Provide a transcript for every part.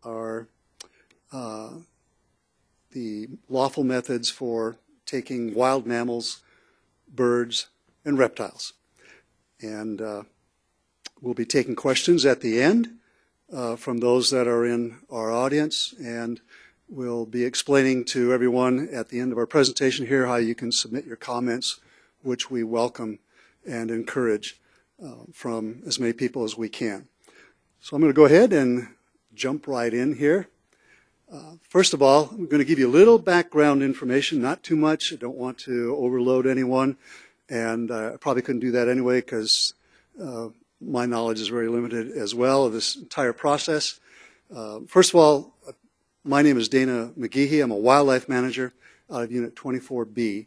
are the lawful methods for taking wild mammals, birds, and reptiles. And we'll be taking questions at the end from those that are in our audience, and we'll be explaining to everyone at the end of our presentation here how you can submit your comments, which we welcome and encourage from as many people as we can. So I'm going to go ahead and jump right in here. First of all, I'm going to give you a little background information, not too much. I don't want to overload anyone, and I probably couldn't do that anyway because my knowledge is very limited as well of this entire process. First of all, my name is Dana McGehee. I'm a wildlife manager out of Unit 24B,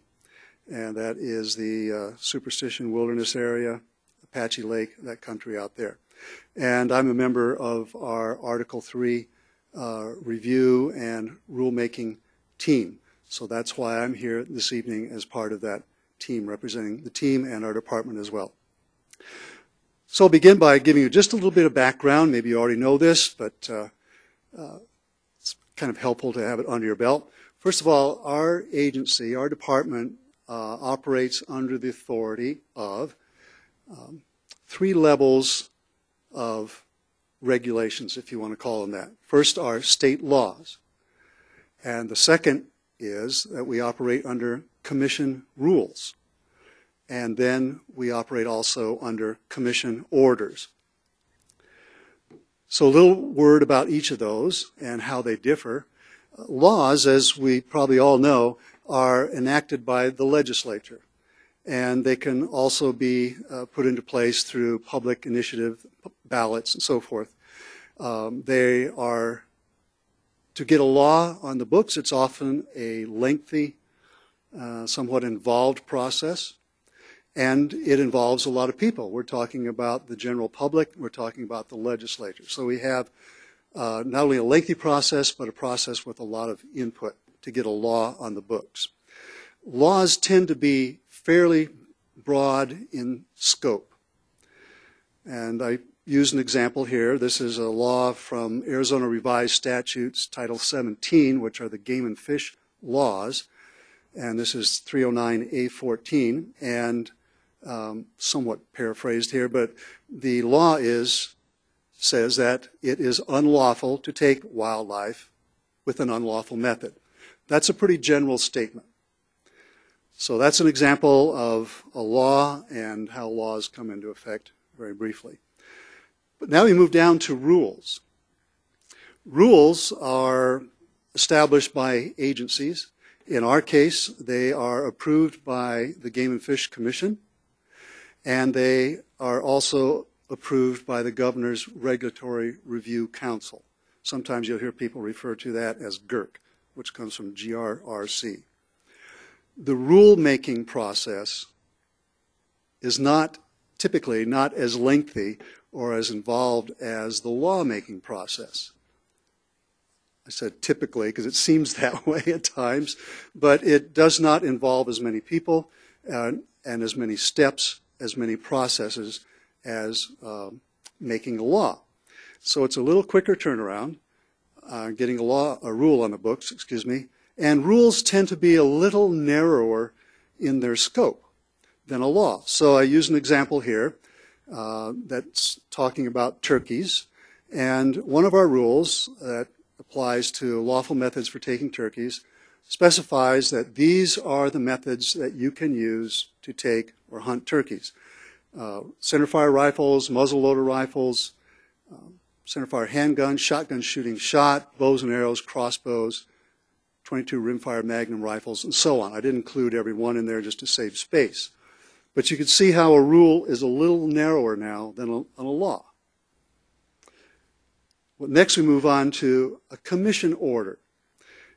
and that is the Superstition Wilderness Area, Apache Lake, that country out there. And I'm a member of our Article 3 review and rulemaking team. So that's why I'm here this evening as part of that team, representing the team and our department as well. So I'll begin by giving you just a little bit of background. Maybe you already know this, but it's kind of helpful to have it under your belt. First of all, our agency, our department, operates under the authority of 3 levels of regulations, if you want to call them that. First are state laws, and the second is that we operate under commission rules, and then we operate also under commission orders. So a little word about each of those and how they differ. Laws, as we probably all know, are enacted by the legislature, and they can also be put into place through public initiative, ballots, and so forth. They are, to get a law on the books, it's often a lengthy, somewhat involved process, and it involves a lot of people. We're talking about the general public, we're talking about the legislature. So we have not only a lengthy process, but a process with a lot of input to get a law on the books. Laws tend to be fairly broad in scope. And I use an example here. This is a law from Arizona Revised Statutes, Title 17, which are the game and fish laws. And this is 309A14. And somewhat paraphrased here, but the law says that it is unlawful to take wildlife with an unlawful method. That's a pretty general statement. So that's an example of a law and how laws come into effect very briefly. But now we move down to rules. Rules are established by agencies. In our case, they are approved by the Game and Fish Commission, and they are also approved by the Governor's Regulatory Review Council. Sometimes you'll hear people refer to that as GRC, which comes from GRRC. The rulemaking process is typically not as lengthy or as involved as the lawmaking process. I said typically because it seems that way at times, but it does not involve as many people and as many steps, as many processes as making a law. So it's a little quicker turnaround, getting a rule on the books, and rules tend to be a little narrower in their scope than a law. So I use an example here that's talking about turkeys, and one of our rules that applies to lawful methods for taking turkeys specifies that these are the methods that you can use to take or hunt turkeys. Centerfire rifles, muzzleloader rifles, centerfire handguns, shotgun shooting shot, bows and arrows, crossbows, 22 rimfire magnum rifles, and so on. I didn't include every one in there just to save space. But you can see how a rule is a little narrower now than a law. Well, next we move on to a commission order.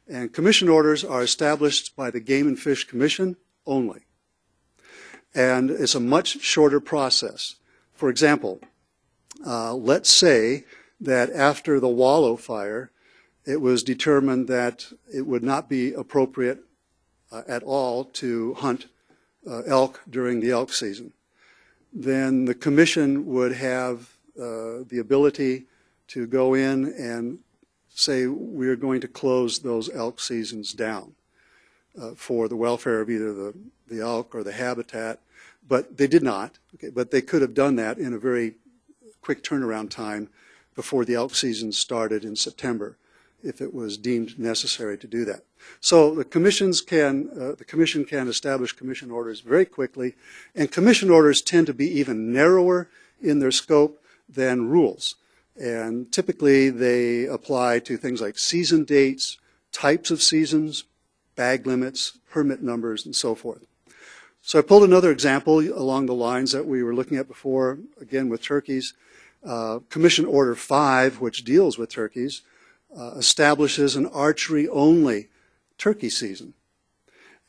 And commission orders are established by the Game and Fish Commission only. And it's a much shorter process. For example, let's say that after the Wallow fire, it was determined that it would not be appropriate at all to hunt elk during the elk season. Then the commission would have the ability to go in and say we're going to close those elk seasons down for the welfare of either the elk or the habitat, but they did not. Okay, but they could have done that in a very quick turnaround time before the elk season started in September, if it was deemed necessary to do that. So the commission can establish commission orders very quickly, and commission orders tend to be even narrower in their scope than rules. And typically they apply to things like season dates, types of seasons, bag limits, permit numbers, and so forth. So I pulled another example along the lines that we were looking at before, again with turkeys. Commission Order 5, which deals with turkeys, establishes an archery-only turkey season.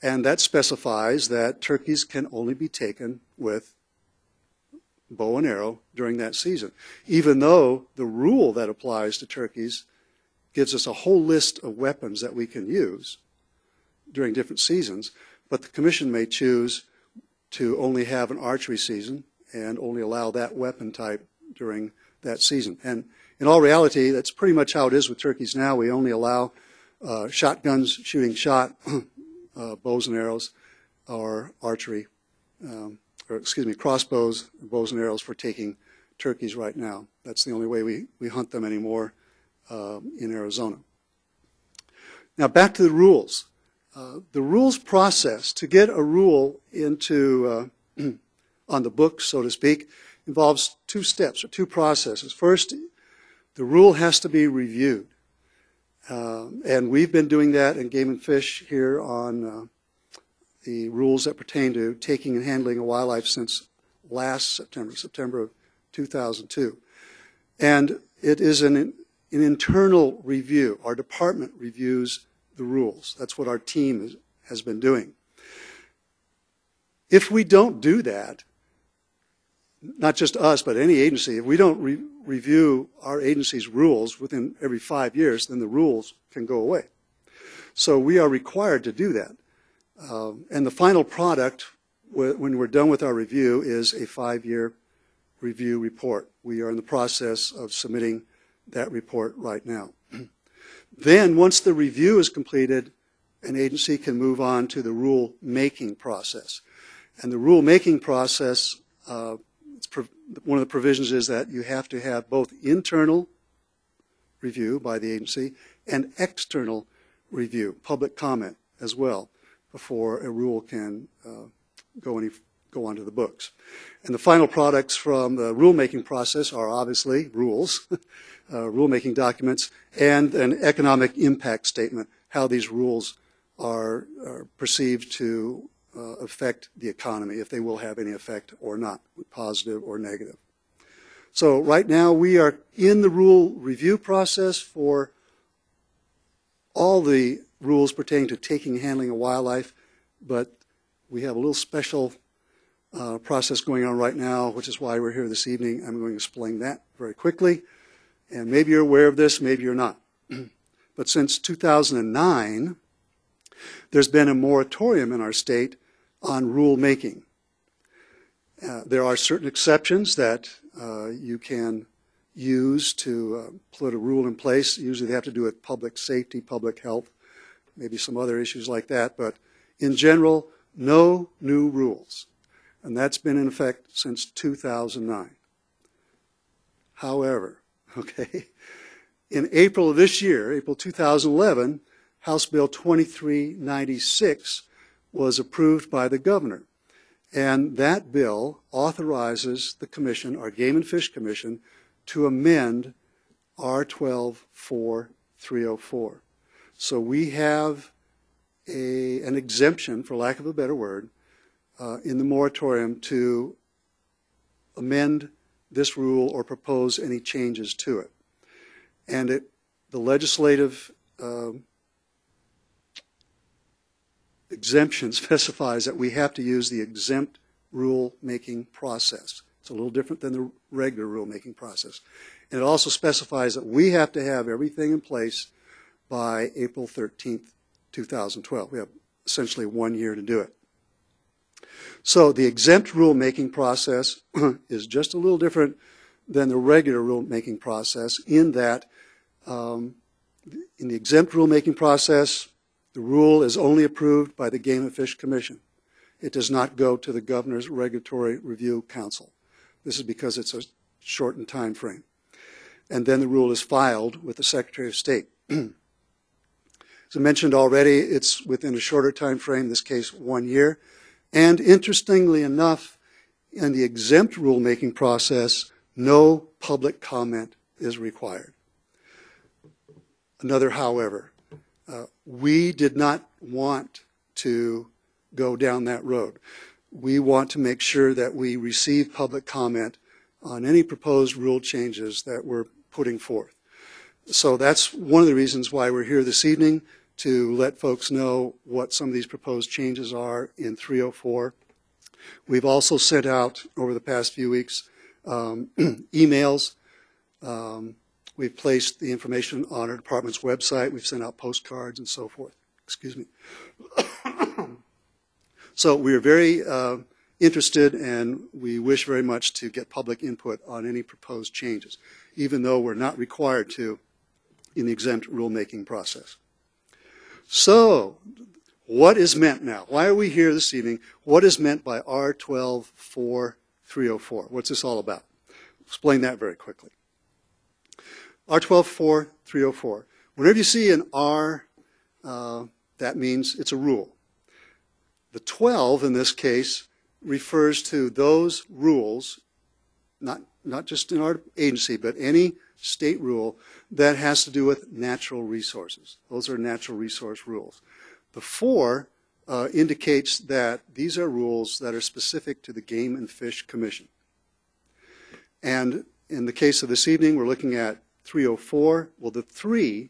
And that specifies that turkeys can only be taken with bow and arrow during that season, even though the rule that applies to turkeys gives us a whole list of weapons that we can use during different seasons, but the commission may choose to only have an archery season and only allow that weapon type during that season. And in all reality, that's pretty much how it is with turkeys now. We only allow shotguns, shooting shot, bows and arrows, or archery, crossbows, bows and arrows for taking turkeys right now. That's the only way we hunt them anymore in Arizona. Now back to the rules. The rules process, to get a rule into on the books, so to speak, involves two steps or two processes. First, the rule has to be reviewed. And we've been doing that in Game and Fish here on the rules that pertain to taking and handling of wildlife since last September, September of 2002. And it is an internal review. Our department reviews the rules. That's what our team has been doing. If we don't do that, not just us, but any agency, if we don't review our agency's rules within every 5 years, then the rules can go away. So we are required to do that. And the final product, when we're done with our review, is a 5-year review report. We are in the process of submitting that report right now. Then, once the review is completed, an agency can move on to the rule-making process. And the rule-making process, one of the provisions is that you have to have both internal review by the agency and external review, public comment as well, before a rule can go onto the books. And the final products from the rulemaking process are obviously rules, rulemaking documents, and an economic impact statement, how these rules are perceived to affect the economy, if they will have any effect or not, positive or negative. So right now we are in the rule review process for all the rules pertaining to taking and handling of wildlife, but we have a little special process going on right now, which is why we're here this evening. I'm going to explain that very quickly. And maybe you're aware of this, maybe you're not. But since 2009, there's been a moratorium in our state on rulemaking. There are certain exceptions that you can use to put a rule in place. Usually they have to do with public safety, public health, maybe some other issues like that. But in general, no new rules. And that's been in effect since 2009. However, in April of this year, April 2011, House Bill 2396 was approved by the governor. And that bill authorizes the commission, our Game and Fish Commission, to amend R12-4304. So we have an exemption, for lack of a better word, in the moratorium to amend this rule or propose any changes to it. And the legislative exemption specifies that we have to use the exempt rule-making process. It's a little different than the regular rule-making process. And it also specifies that we have to have everything in place by April 13th, 2012. We have essentially 1 year to do it. So the exempt rulemaking process is just a little different than the regular rulemaking process in that In the exempt rulemaking process, the rule is only approved by the Game and Fish Commission. It does not go to the Governor's Regulatory Review Council. This is because it's a shortened time frame. And then the rule is filed with the Secretary of State. As I mentioned already, it's within a shorter time frame, in this case 1 year. And interestingly enough, in the exempt rulemaking process, no public comment is required. Another however, we did not want to go down that road. We want to make sure that we receive public comment on any proposed rule changes that we're putting forth. So that's one of the reasons why we're here this evening, to let folks know what some of these proposed changes are in 304. We've also sent out, over the past few weeks, emails. We've placed the information on our department's website. We've sent out postcards and so forth. Excuse me. So we're very interested, and we wish very much to get public input on any proposed changes, even though we're not required to in the exempt rulemaking process. So, what is meant now? Why are we here this evening? What is meant by R12.4.304? What's this all about? I'll explain that very quickly. R12.4.304. Whenever you see an R, that means it's a rule. The 12 in this case refers to those rules, not just in our agency, but any state rule that has to do with natural resources. Those are natural resource rules. The 4 indicates that these are rules that are specific to the Game and Fish Commission. And in the case of this evening, we're looking at 304. Well, the 3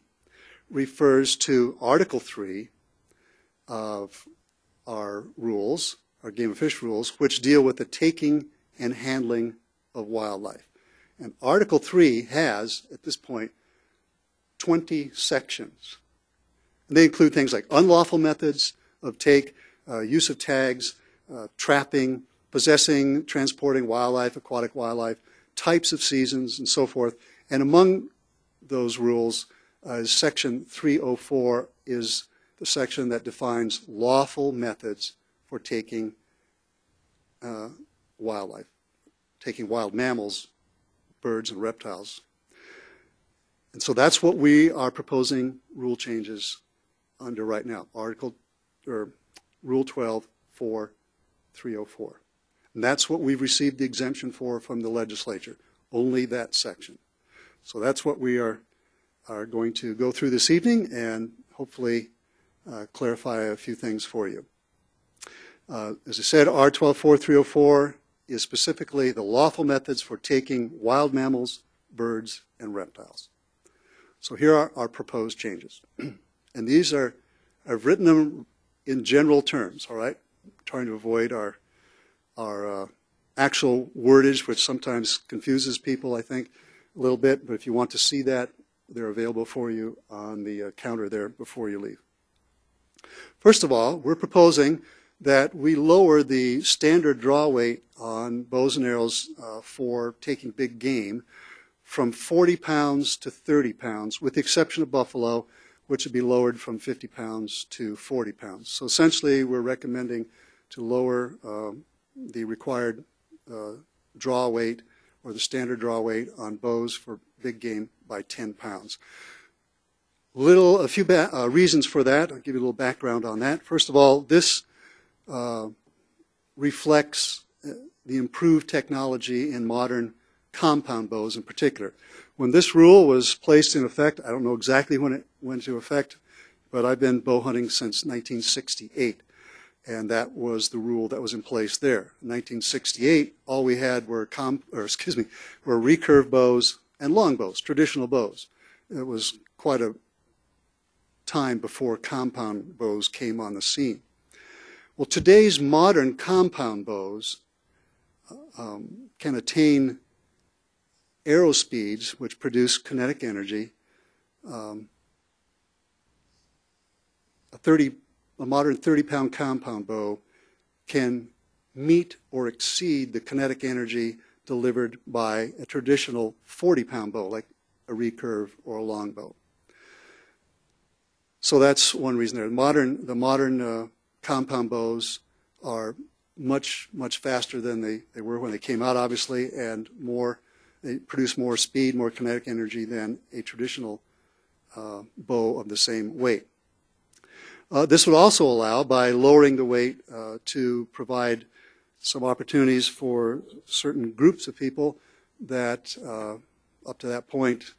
refers to Article 3 of our rules, our Game and Fish rules, which deal with the taking and handling of wildlife. And Article 3 has, at this point, 20 sections. And they include things like unlawful methods of take, use of tags, trapping, possessing, transporting wildlife, aquatic wildlife, types of seasons, and so forth. And among those rules, Section 304 is the section that defines lawful methods for taking wildlife, taking wild mammals, birds, and reptiles. And so that's what we are proposing rule changes under right now, Rule 12.4.304. And that's what we've received the exemption for from the legislature, only that section. So that's what we are going to go through this evening and hopefully clarify a few things for you. As I said, R12.4.304 is specifically the lawful methods for taking wild mammals, birds, and reptiles. So here are our proposed changes. And these are, I've written them in general terms, all right? I'm trying to avoid our actual wordage, which sometimes confuses people, I think, a little bit. But if you want to see that, they're available for you on the counter there before you leave. First of all, we're proposing that we lower the standard draw weight on bows and arrows for taking big game from 40 pounds to 30 pounds, with the exception of buffalo, which would be lowered from 50 pounds to 40 pounds. So essentially, we're recommending to lower the required draw weight, or the standard draw weight, on bows for big game by 10 pounds. A few reasons for that. I'll give you a little background on that. First of all, this reflects the improved technology in modern compound bows in particular. When this rule was placed in effect, I don't know exactly when it went into effect, but I've been bow hunting since 1968, and that was the rule that was in place there. In 1968, all we had were recurve bows and long bows, traditional bows. It was quite a time before compound bows came on the scene. Well, today's modern compound bows can attain arrow speeds which produce kinetic energy. A modern 30-pound compound bow can meet or exceed the kinetic energy delivered by a traditional 40-pound bow, like a recurve or a longbow. So that's one reason there. The modern compound bows are much faster than they were when they came out, obviously, and they produce more speed, more kinetic energy than a traditional bow of the same weight. This would also allow, by lowering the weight, to provide some opportunities for certain groups of people that up to that point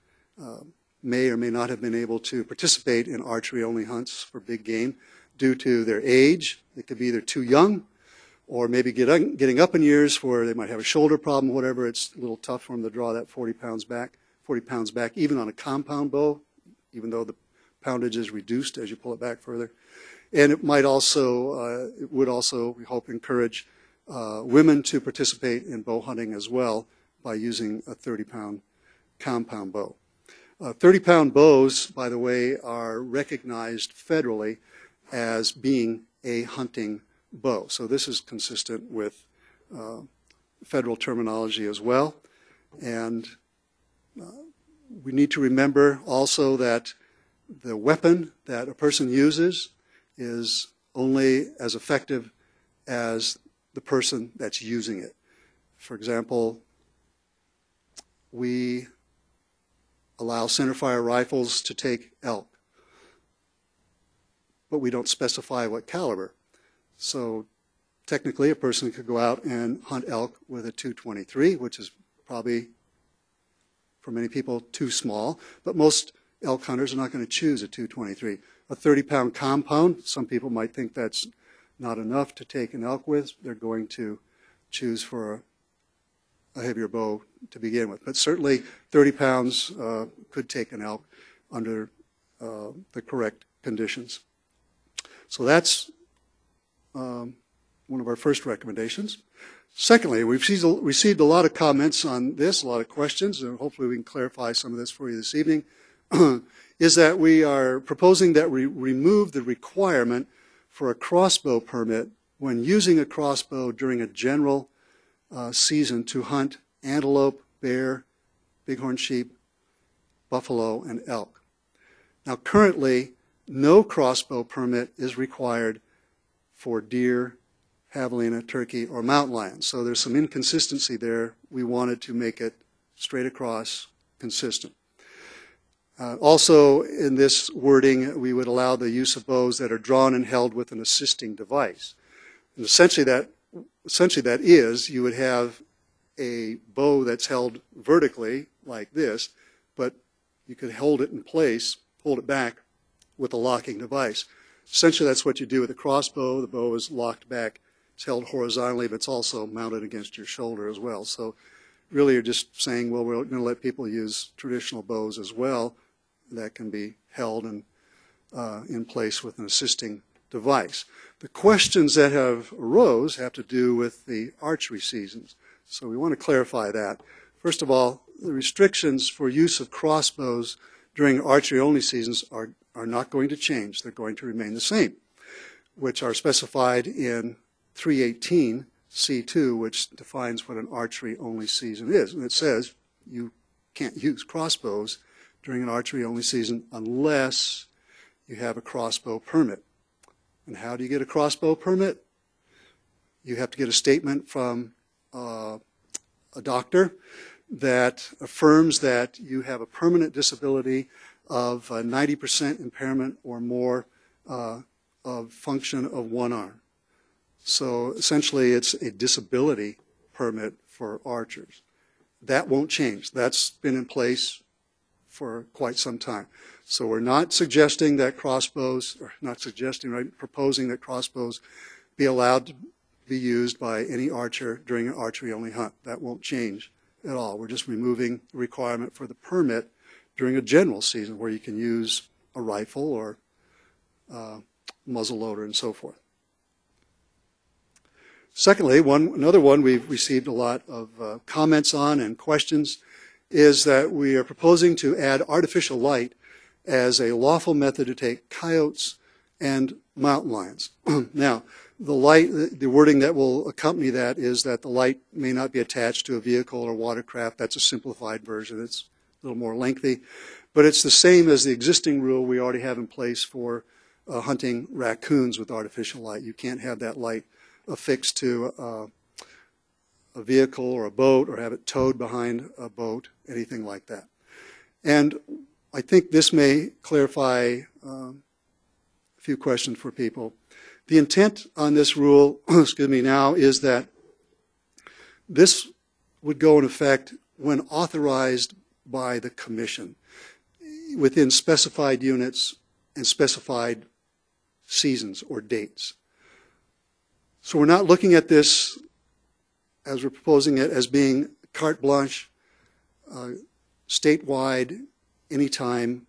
may or may not have been able to participate in archery-only hunts for big game due to their age. They could be either too young or maybe getting up in years where they might have a shoulder problem, whatever. It's a little tough for them to draw that 40 pounds back, even on a compound bow, even though the poundage is reduced as you pull it back further. And it would also, we hope, encourage women to participate in bow hunting as well by using a 30-pound compound bow. 30-pound bows, by the way, are recognized federally as being a hunting bow. So this is consistent with federal terminology as well. And we need to remember also that the weapon that a person uses is only as effective as the person that's using it. For example, we allow centerfire rifles to take elk, but we don't specify what caliber. So technically a person could go out and hunt elk with a .223, which is probably, for many people, too small, but most elk hunters are not going to choose a .223. A 30-pound compound, some people might think that's not enough to take an elk with. They're going to choose for a heavier bow to begin with. But certainly 30 pounds could take an elk under the correct conditions. So that's one of our first recommendations. Secondly, we've received a lot of comments on this, a lot of questions, and hopefully we can clarify some of this for you this evening, is that we are proposing that we remove the requirement for a crossbow permit when using a crossbow during a general season to hunt antelope, bear, bighorn sheep, buffalo, and elk. Now currently, no crossbow permit is required for deer, javelina, turkey, or mountain lion. So there's some inconsistency there. We wanted to make it straight across consistent. Also, in this wording, we would allow the use of bows that are drawn and held with an assisting device. And essentially that is, you would have a bow that's held vertically like this, but you could hold it in place, hold it back with a locking device. Essentially that's what you do with a crossbow. The bow is locked back. It's held horizontally, but it's also mounted against your shoulder as well. So really you're just saying, well, we're going to let people use traditional bows as well that can be held and in place with an assisting device. The questions that have arose have to do with the archery seasons. So we want to clarify that. First of all, the restrictions for use of crossbows during archery-only seasons are not going to change. They're going to remain the same, which are specified in 318 C2, which defines what an archery-only season is. And it says you can't use crossbows during an archery-only season unless you have a crossbow permit. And how do you get a crossbow permit? You have to get a statement from a doctor that affirms that you have a permanent disability of 90% impairment or more of function of one arm. So essentially it's a disability permit for archers. That won't change. That's been in place for quite some time. So we're not suggesting that crossbows, or not suggesting, right, proposing that crossbows be allowed to be used by any archer during an archery-only hunt. That won't change at all. We're just removing the requirement for the permit during a general season where you can use a rifle or muzzle loader and so forth. Secondly, another one we've received a lot of comments on and questions is that we are proposing to add artificial light as a lawful method to take coyotes and mountain lions. Now, the wording that will accompany that is that the light may not be attached to a vehicle or watercraft. That's a simplified version. It's little more lengthy. But it's the same as the existing rule we already have in place for hunting raccoons with artificial light. You can't have that light affixed to a vehicle or a boat, or have it towed behind a boat, anything like that. And I think this may clarify a few questions for people. The intent on this rule, excuse me, now is that this would go in effect when authorized by the Commission within specified units and specified seasons or dates. So we're not looking at this, as we're proposing it, as being carte blanche, statewide, anytime,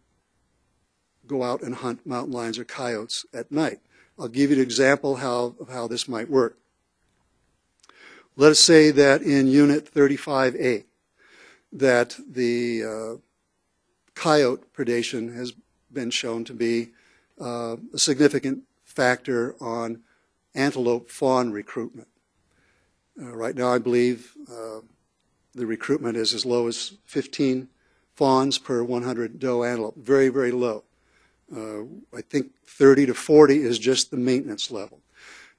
go out and hunt mountain lions or coyotes at night. I'll give you an example of how this might work. Let us say that in Unit 35A, that the coyote predation has been shown to be a significant factor on antelope fawn recruitment. Right now, I believe the recruitment is as low as 15 fawns per 100 doe antelope. Very, very low. I think 30 to 40 is just the maintenance level.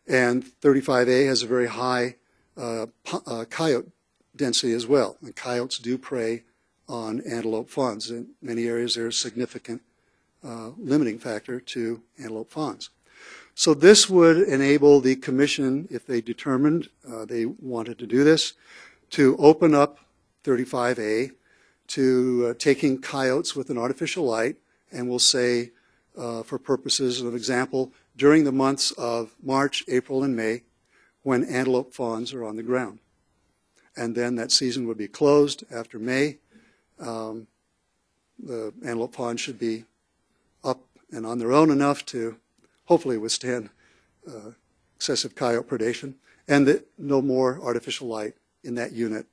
And 35A has a very high coyote density as well. And coyotes do prey on antelope fawns. In many areas, there's a significant limiting factor to antelope fawns. So this would enable the Commission, if they determined they wanted to do this, to open up 35A to taking coyotes with an artificial light, and we'll say, for purposes of example, during the months of March, April, and May, when antelope fawns are on the ground. And then that season would be closed after May. The antelope fawns should be up and on their own enough to hopefully withstand excessive coyote predation, and that no more artificial light in that unit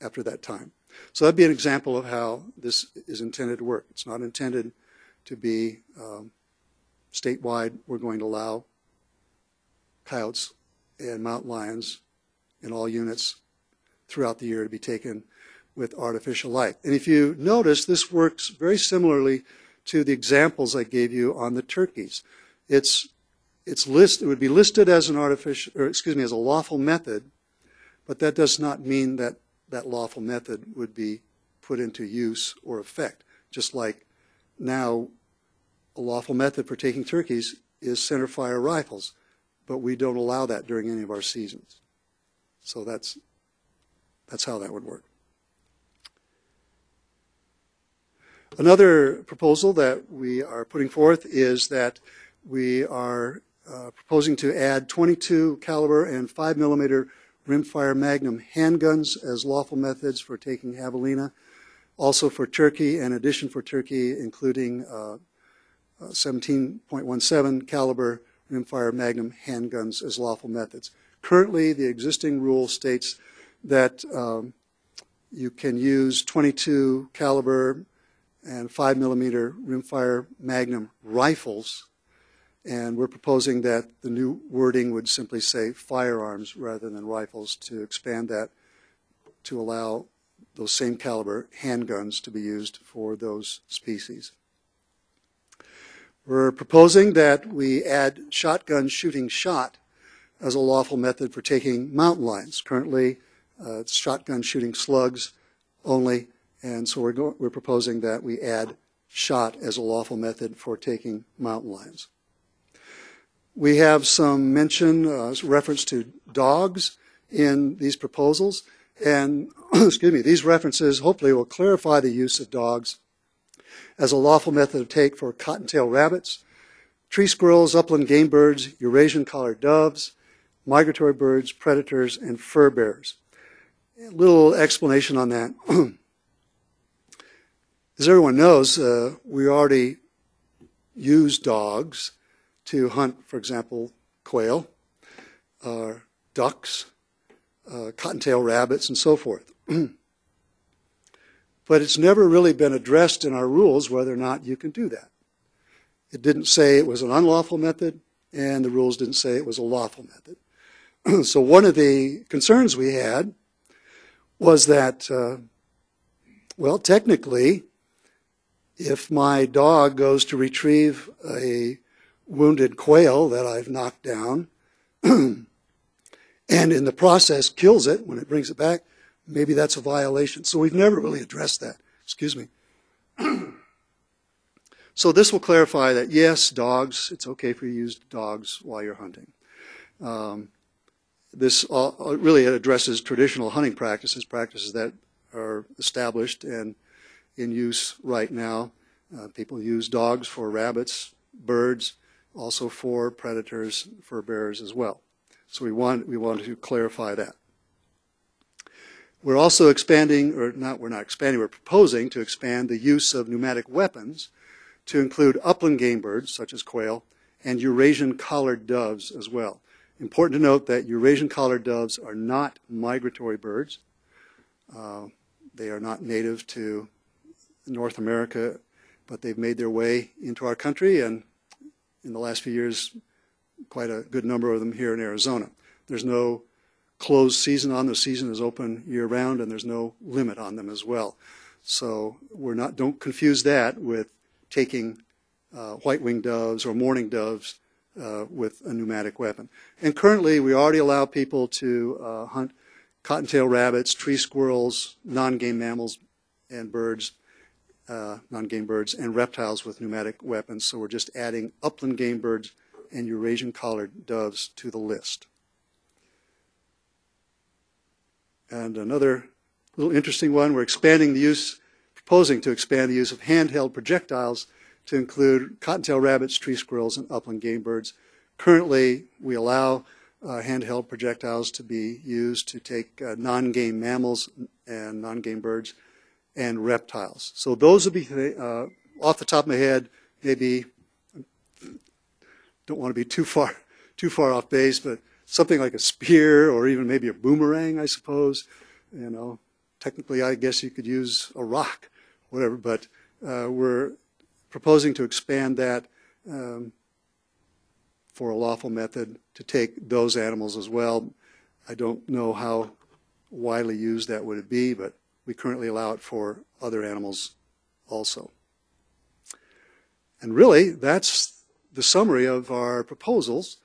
after that time. So that'd be an example of how this is intended to work. It's not intended to be statewide. We're going to allow coyotes and mountain lions in all units throughout the year to be taken with artificial light. And if you notice, this works very similarly to the examples I gave you on the turkeys. It would be listed as an as a lawful method, but that does not mean that that lawful method would be put into use or effect. Just like now, a lawful method for taking turkeys is centerfire rifles, but we don't allow that during any of our seasons. So that's how that would work. Another proposal that we are putting forth is that we are proposing to add 22 caliber and 5mm rimfire magnum handguns as lawful methods for taking javelina. Also for turkey, in addition for turkey, including 17.17 caliber rimfire magnum handguns as lawful methods. Currently, the existing rule states that you can use 22 caliber and 5mm rimfire magnum rifles, and we're proposing that the new wording would simply say firearms rather than rifles, to expand that to allow those same caliber handguns to be used for those species. We're proposing that we add shotgun shooting shot as a lawful method for taking mountain lions. Currently, it's shotgun shooting slugs only, and so we're proposing that we add shot as a lawful method for taking mountain lions. We have some mention, reference to dogs in these proposals, and excuse me, these references hopefully will clarify the use of dogs as a lawful method of take for cottontail rabbits, tree squirrels, upland game birds, Eurasian collared doves, migratory birds, predators, and fur bearers. A little explanation on that. As everyone knows, we already use dogs to hunt, for example, quail, ducks, cottontail rabbits, and so forth. But it's never really been addressed in our rules whether or not you can do that. It didn't say it was an unlawful method, and the rules didn't say it was a lawful method. So one of the concerns we had was that, well, technically, If my dog goes to retrieve a wounded quail that I've knocked down and in the process kills it when it brings it back, maybe that's a violation. So we've never really addressed that. Excuse me. So this will clarify that, yes, dogs, it's okay for you to use dogs while you're hunting. This really addresses traditional hunting practices, practices that are established and in use right now. People use dogs for rabbits, birds, also for predators, fur bearers as well. So we want to clarify that. We're also expanding, or not, we're not expanding, we're proposing to expand the use of pneumatic weapons to include upland game birds, such as quail, and Eurasian collared doves as well. Important to note that Eurasian collared doves are not migratory birds. They are not native to North America, but they've made their way into our country, and in the last few years, quite a good number of them here in Arizona. There's no closed season on them. The season is open year-round, and there's no limit on them as well. So don't confuse that with taking white-winged doves or mourning doves with a pneumatic weapon. And currently, we already allow people to hunt cottontail rabbits, tree squirrels, non-game mammals and birds, non-game birds, and reptiles with pneumatic weapons. So we're just adding upland game birds and Eurasian collared doves to the list. And another little interesting one, we're proposing to expand the use of handheld projectiles to include cottontail rabbits, tree squirrels, and upland game birds. Currently, we allow handheld projectiles to be used to take non-game mammals and non-game birds and reptiles. So those would be, off the top of my head, maybe, don't want to be too far off base, but something like a spear or even maybe a boomerang, I suppose. You know, technically, I guess you could use a rock, whatever, but we're proposing to expand that for a lawful method to take those animals as well. I don't know how widely used that would be, but we currently allow it for other animals also. And really, that's the summary of our proposals.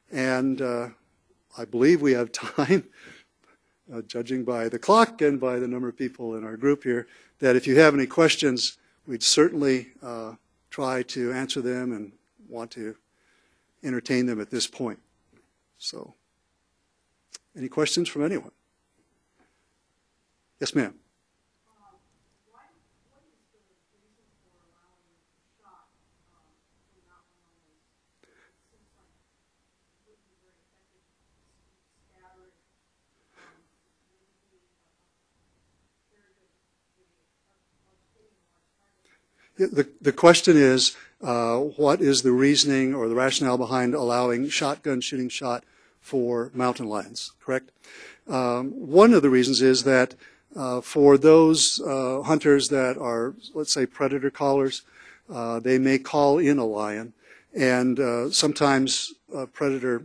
And I believe we have time, judging by the clock and by the number of people in our group here, that if you have any questions, we'd certainly try to answer them and want to entertain them at this point. So, any questions from anyone? Yes, ma'am. The question is, what is the reasoning or the rationale behind allowing shotgun shooting shot for mountain lions, correct? One of the reasons is that for those hunters that are, let's say, predator callers, they may call in a lion, and sometimes predator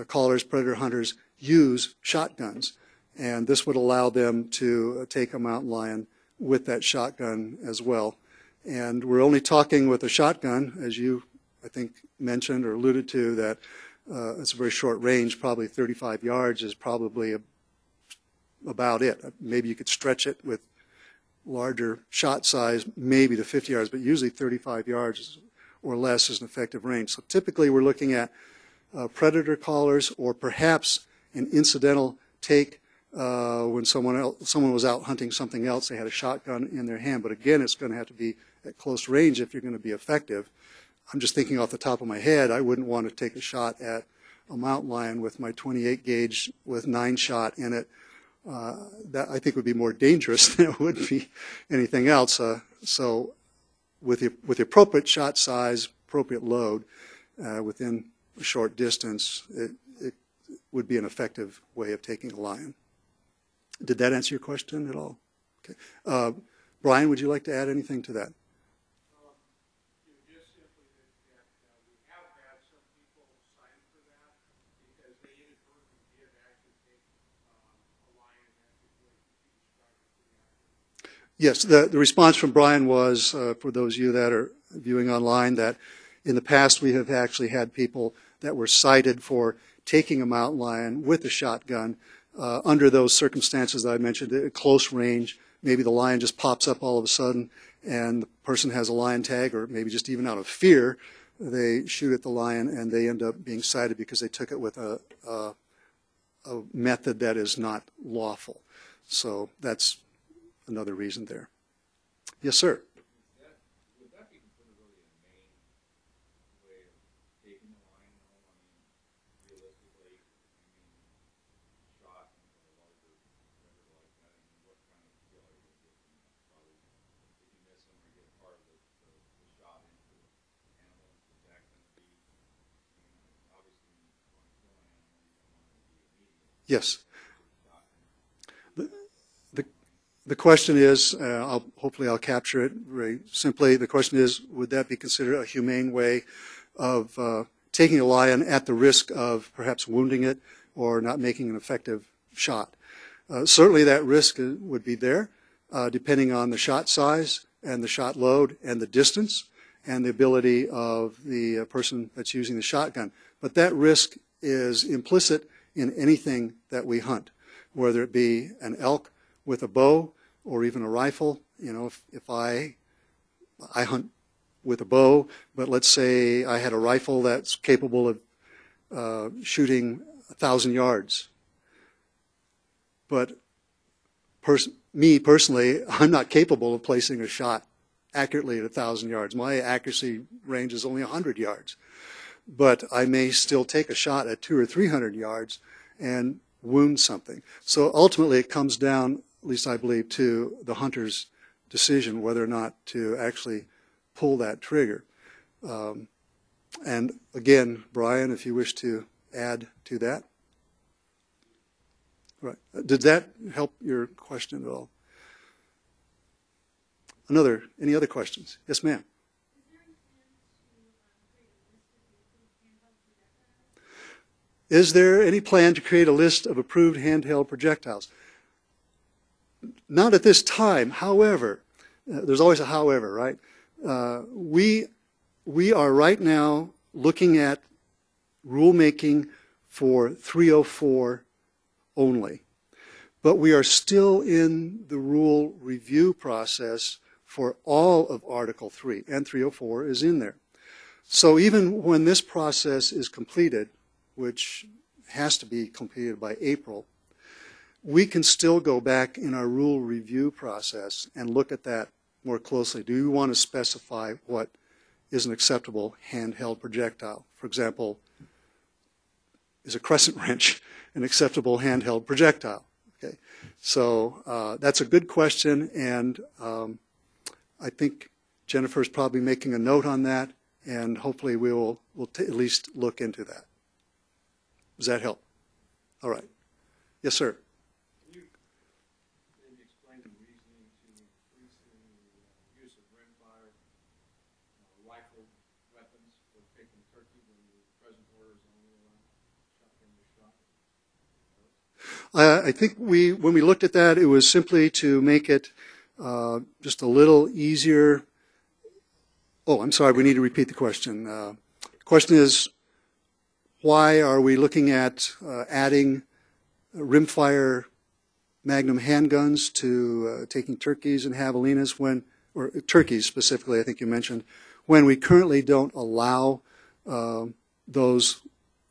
callers, predator hunters use shotguns, and this would allow them to take a mountain lion with that shotgun as well. And we're only talking with a shotgun, as you, I think, mentioned or alluded to, that it's a very short range, probably 35 yards is probably about it. Maybe you could stretch it with larger shot size, maybe to 50 yards, but usually 35 yards or less is an effective range. So typically we're looking at predator callers or perhaps an incidental take when someone was out hunting something else, they had a shotgun in their hand. But again, it's going to have to be at close range if you're going to be effective. I'm just thinking off the top of my head, I wouldn't want to take a shot at a mountain lion with my 28 gauge with 9-shot in it. That I think would be more dangerous than it would be anything else. So with the appropriate shot size, appropriate load within a short distance, it would be an effective way of taking a lion. Did that answer your question at all? Okay. Brian, would you like to add anything to that? Just simply that we have had some people sign for that because they inadvertently did actually take a lion in that situation. Yes, the response from Brian was, for those of you that are viewing online, that in the past we have actually had people that were cited for taking a mountain lion with a shotgun under those circumstances that I mentioned, at close range. Maybe the lion just pops up all of a sudden and the person has a lion tag, or maybe just even out of fear, they shoot at the lion and they end up being cited because they took it with a method that is not lawful. So that's another reason there. Yes, sir. Would that be considered really a main way of taking the lion home? I mean, realistically, shot into a larger predator like that, I mean, what kind of kill are you going to get from that? Probably, if you miss them or get part of the shot into the animal, is that going to be, obviously, when you want to kill an animal, you don't want it to be immediate. Yes. The question is, hopefully I'll capture it very simply. The question is, would that be considered a humane way of taking a lion at the risk of perhaps wounding it or not making an effective shot? Certainly that risk would be there, depending on the shot size and the shot load and the distance and the ability of the person that's using the shotgun. But that risk is implicit in anything that we hunt, whether it be an elk with a bow or even a rifle. You know, if I hunt with a bow, but let's say I had a rifle that's capable of shooting 1,000 yards. But me personally, I'm not capable of placing a shot accurately at 1,000 yards. My accuracy range is only 100 yards. But I may still take a shot at 200 or 300 yards and wound something. So ultimately it comes down, at least I believe, to the hunter's decision whether or not to actually pull that trigger. And again, Brian, if you wish to add to that. Right. Did that help your question at all? Any other questions? Yes, ma'am. Is there any plan to create a list of approved handheld projectiles? Not at this time. However, there's always a however, right? We are right now looking at rulemaking for 304 only. But we are still in the rule review process for all of Article 3, and 304 is in there. So even when this process is completed, which has to be completed by April, we can still go back in our rule review process and look at that more closely. Do we want to specify what is an acceptable handheld projectile? For example, is a crescent wrench an acceptable handheld projectile? Okay, so that's a good question, and I think Jennifer's probably making a note on that, and hopefully we'll at least look into that. Does that help? All right. Yes, sir. Can you maybe explain the reasoning to increase the use of rimfire, rifle weapons for taking turkey when the present order is only allowed shotgun to shot? I think when we looked at that, it was simply to make it just a little easier. Oh, I'm sorry, we need to repeat the question. The question is, why are we looking at adding rimfire Magnum handguns to taking turkeys and javelinas or turkeys specifically, I think you mentioned, when we currently don't allow those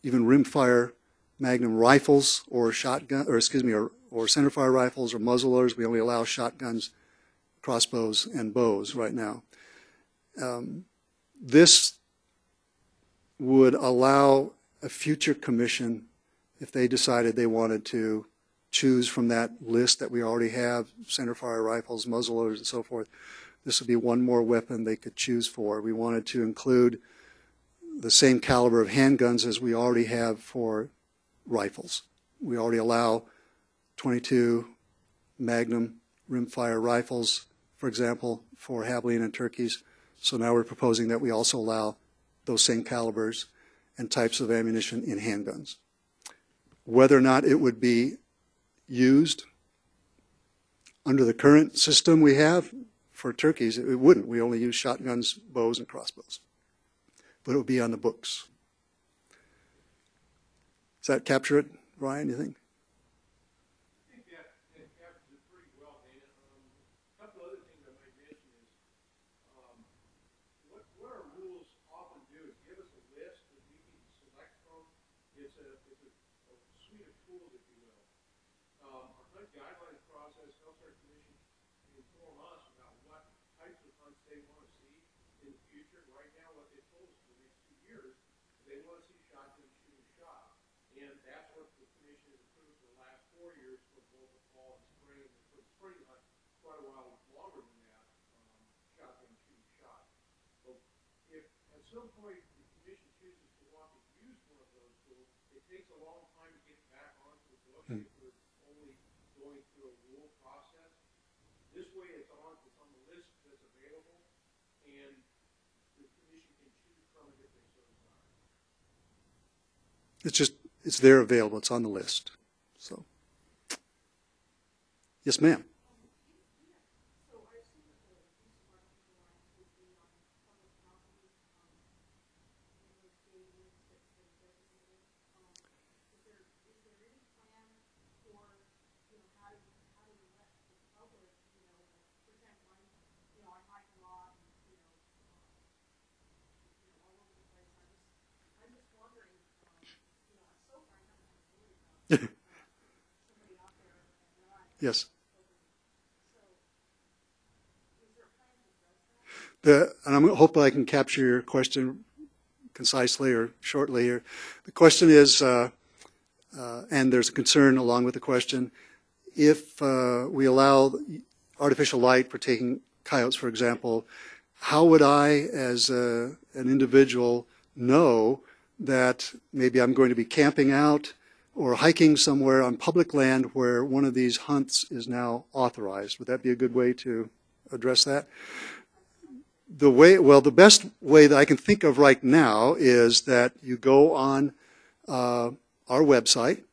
even rimfire Magnum rifles or shotgun, or excuse me, or centerfire rifles or muzzleloaders. We only allow shotguns, crossbows, and bows right now. This would allow a future commission, if they decided they wanted to choose from that list that we already have, centerfire rifles, muzzleloaders, and so forth, this would be one more weapon they could choose for. We wanted to include the same caliber of handguns as we already have for rifles. We already allow 22 Magnum rimfire rifles, for example, for javelina and turkeys. So now we're proposing that we also allow those same calibers and types of ammunition in handguns. Whether or not it would be used, Under the current system we have for turkeys, it wouldn't. We only use shotguns, bows, and crossbows. But it would be on the books. Does that capture it, Ryan, you think? I think that captures it pretty well, Dana. A couple other things I might mention is what our rules often do is give us a list that we can select from. It's a suite of tools, if you will. Our hunt guidelines process helps our commission inform us about what types of hunts they want to see in the future. Right now, what they've told us for the next 2 years, they want to see shotgun shooting shot. And that's what the commission has approved for the last 4 years for both the fall and spring. And for the spring hunt, quite a while longer than that, shotgun shooting shot. So if at some point the commission chooses to want to use one of those tools, it takes a long time to get back onto the books if we're only going through a rule process. This way it's on the list that's available, and the commission can choose from it if they so desire. It's there available. It's on the list. So, yes, ma'am. So I assume that the use of artificial lines would be on public property, in those days that are designated. Is there any plan for, how do you let the public, for example, I hike a lot and, all over the place. I'm just wondering, so far I haven't had to worry about somebody out there at night. Yes. So, is there a plan to address that? And I hope I can capture your question concisely or shortly here. The question is, and there's a concern along with the question, if we allow artificial light for taking coyotes, for example, how would I, as an individual, know that maybe I'm going to be camping out or hiking somewhere on public land where one of these hunts is now authorized? Would that be a good way to address that? The best way that I can think of right now is that you go on our website,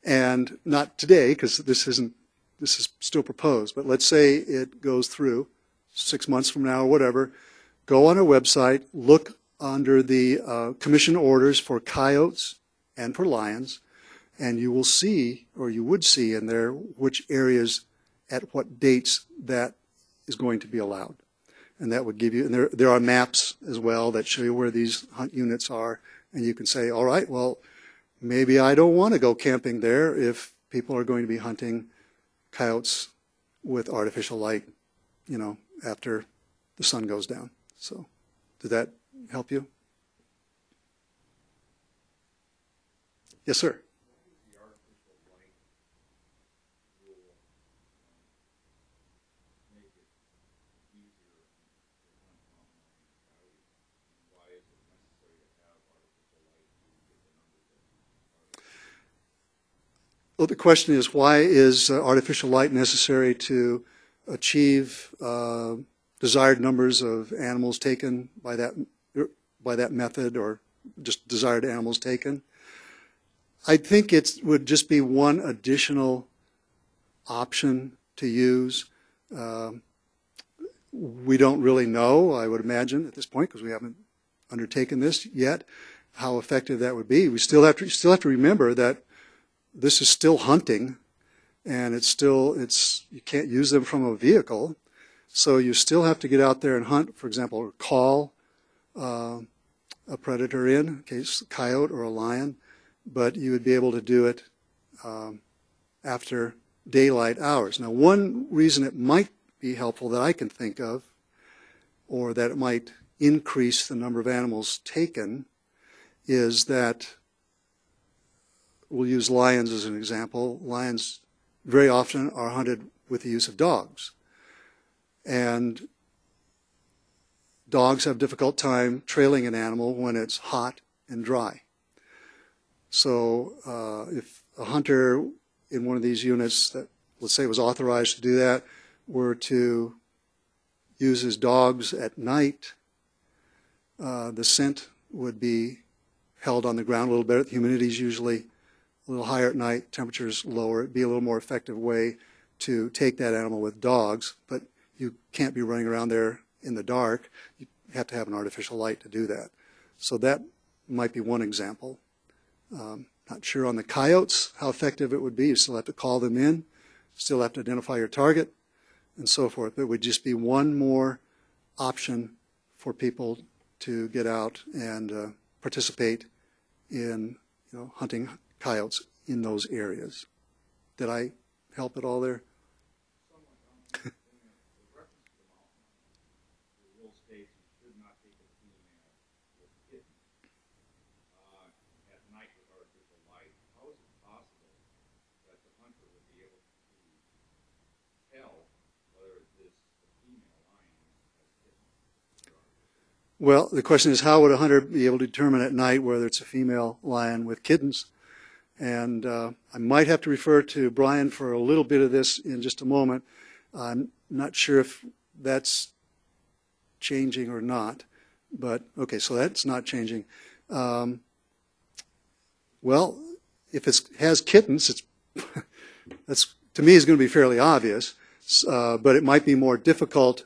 and not today because this is still proposed, but let's say it goes through 6 months from now or whatever. Go on our website, look under the commission orders for coyotes and for lions, and you will see, or you would see in there, which areas at what dates that is going to be allowed. And that would give you, and there are maps as well that show you where these hunt units are, and you can say, all right, well, maybe I don't want to go camping there if people are going to be hunting coyotes with artificial light, after the sun goes down. So, did that help you? Yes, sir. The artificial light rule make it easier to hunt online coyote? And why is it necessary to have artificial light to get the numbers that are? Well, the question is, why is artificial light necessary to achieve desired numbers of animals taken by that method, or just desired animals taken? I think it would just be one additional option to use. We don't really know, I would imagine, at this point, because we haven't undertaken this yet, how effective that would be. We still have to remember that this is still hunting, and you can't use them from a vehicle, so you still have to get out there and hunt, for example, or call a predator in case a coyote or a lion, but you would be able to do it after daylight hours. Now, one reason it might be helpful that I can think of, or that it might increase the number of animals taken, is that we'll use lions as an example. Lions very often are hunted with the use of dogs. And dogs have a difficult time trailing an animal when it's hot and dry. So if a hunter in one of these units that, let's say, was authorized to do that, were to use his dogs at night, the scent would be held on the ground a little better. The humidity is usually a little higher at night, temperatures lower. It'd be a little more effective way to take that animal with dogs, but you can't be running around there in the dark. You have to have an artificial light to do that. So that might be one example. Not sure on the coyotes how effective it would be. You still have to call them in, still have to identify your target, and so forth. It would just be one more option for people to get out and participate in hunting coyotes in those areas. Did I help at all there? The reference to the mountain, the rule states you should not take a female with kittens at night with artificial light. How is it possible that the hunter would be able to tell whether this female lion has kittens? Well, the question is, how would a hunter be able to determine at night whether it's a female lion with kittens? And I might have to refer to Brian for a little bit of this in just a moment. I'm not sure if that's changing or not, but okay, so that's not changing. Well, if it has kittens, it's that's to me is going to be fairly obvious, but it might be more difficult.